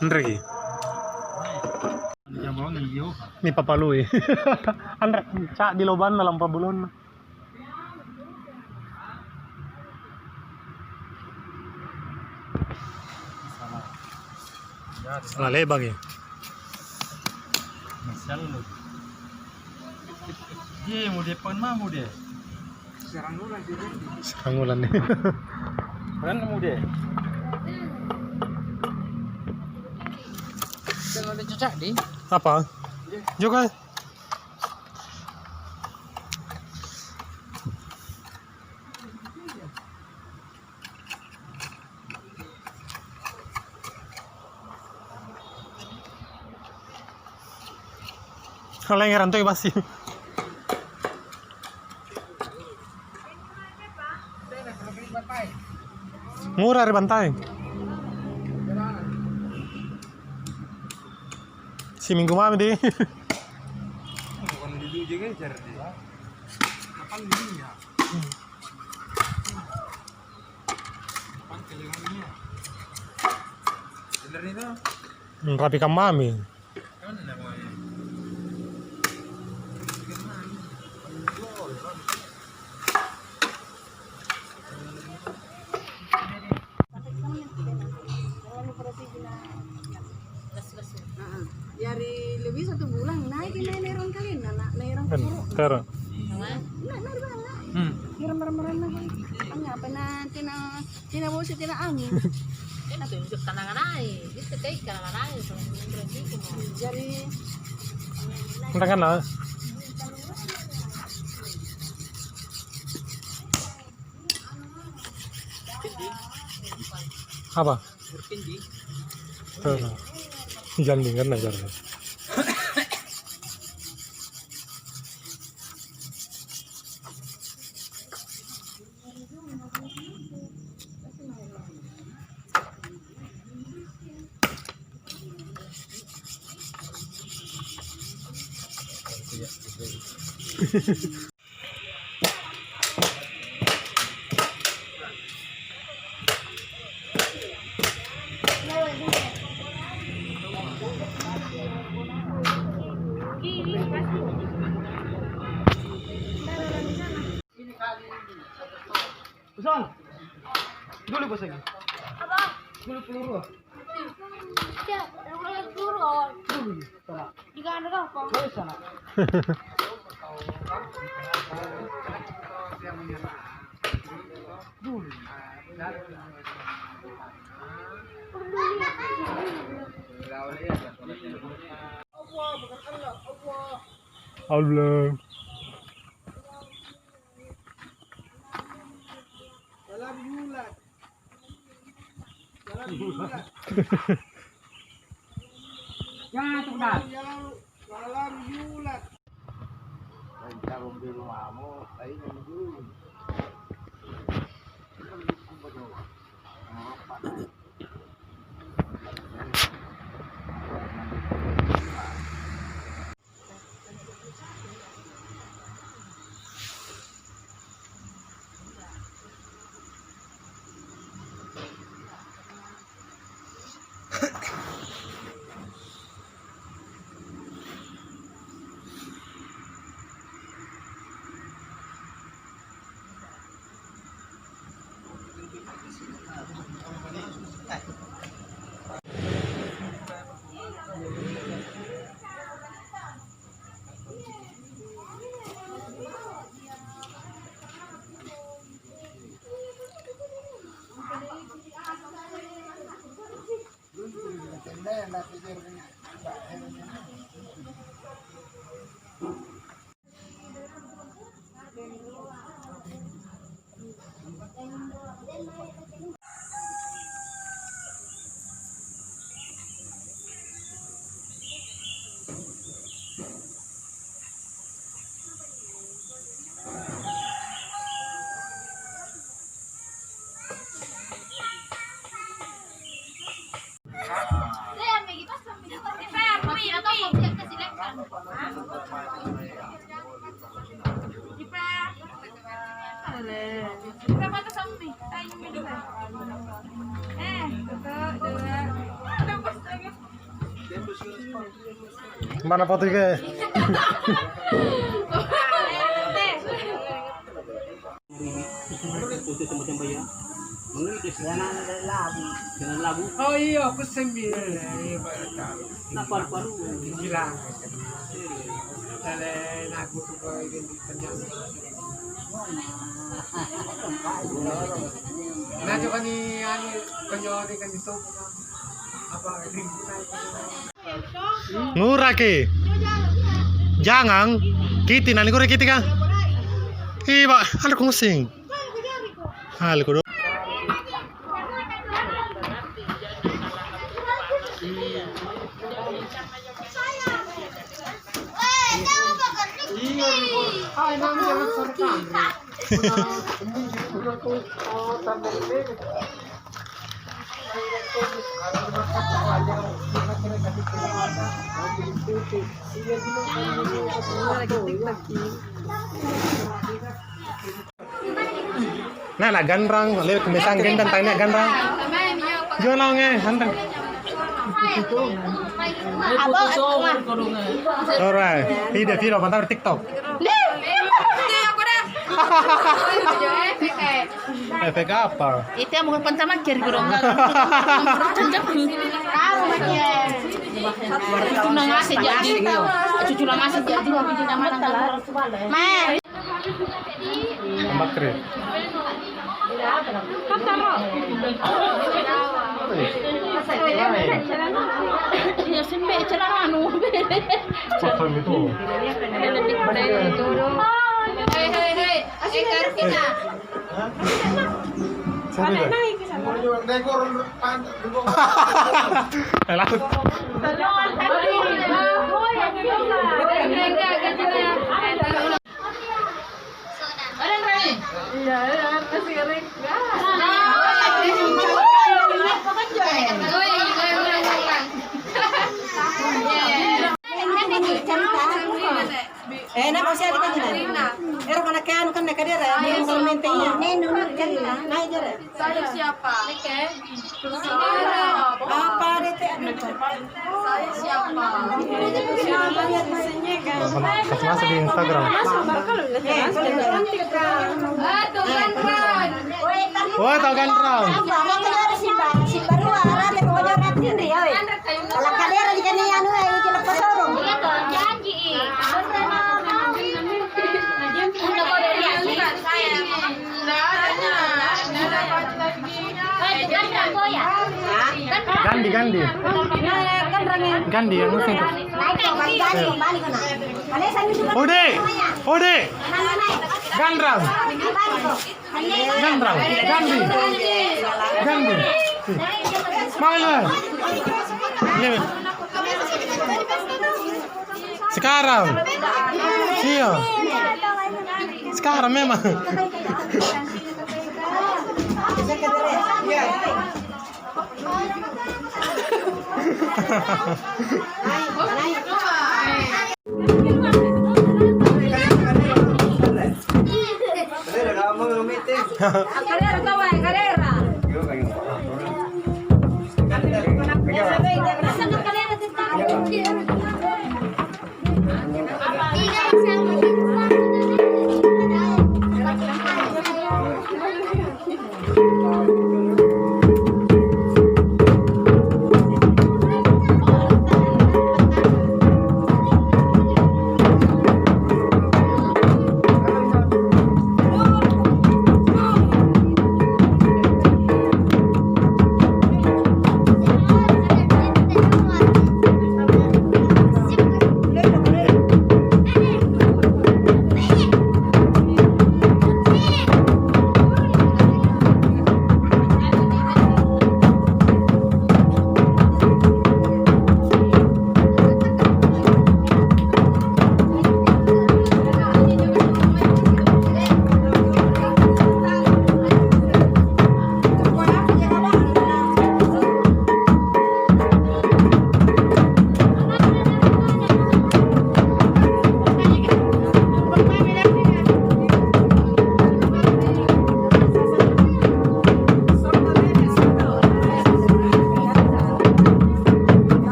Andre ni papalui. Andre cak di loban dalam pabulon. Salah lebang ya. Masal lu. Dia mau depan mah mau deh. Serang Ulan nih. Kan mau deh. Jangan ada cecak di. Apa? Juga. Kalau yang rantai pasti. Murah di bantai. Si minggu mami deh. Bukan dulu juga jar dia. Kapan dia? Kapan kelengannya? Bener itu? Rapikan mami. Mana namanya? Dari lebih 1 bulan naik ini neron kalian anak neron Bentar. merem hanya pernah tina bos tina angin Kena tunjuk tangan naik, itu kayak tangan naik, jadi Entah kan lah. Apa? Tuh. Jangan kan aja. Pesan. Dulu bos lagi. apa? Dulu peluru. Ya, yang turun. Dulu sana. Di kanan apa? Dulu sana. Dulu. Allah. Dalam bulan. Dalam bulan. Ya, sudah. Dalam bulan. Kalau di rumahmu, saya nunggu. Mana foto ke? Oh iya, aku sembilan. Bilang. Kalian aku tuh kalau ingin kenyang. Nah, coba nih, kenyang kan itu apa Murah ke? Jangan. Kiti nani kore kiti ka? Iba, ano kung sing? Hal ko do. Ay, mami, jangan serkan. Nah, ganrang, lewat kemisang gendang tanya ganrang. Jual lang hantang. Alright, video pantar TikTok. Efek apa? Itu yang bukan panca makir kurang. Kau makir. Cucu nangasi jadi. Cucu nangasi jadi tapi di nama nang. Mah. Bakri. Iya sembe celana anu. Apa itu? Hei. Karina. Sorry deh. Dekor Lalu. Enak kasi ada kan jinak. Era kana kaya kan nakadera ni normalmente ya. Nenu cerita. Naik jere. Saya siapa? Apa dete? Saya siapa? Siapa ya disenya kan? Pas masuk di Instagram. Tuh kan Ron. Wah, tau ganrang. Si baru ara te ko jara tindri ya. Kalau kadera di kana anu ay jelek pasorong. Janji. Gandi. Gandi yang musim. Ode. Ganrang. Gandi. Mana? Lewat. Sekarang. Iya. Sekarang memang. Kadera kamu ngomite.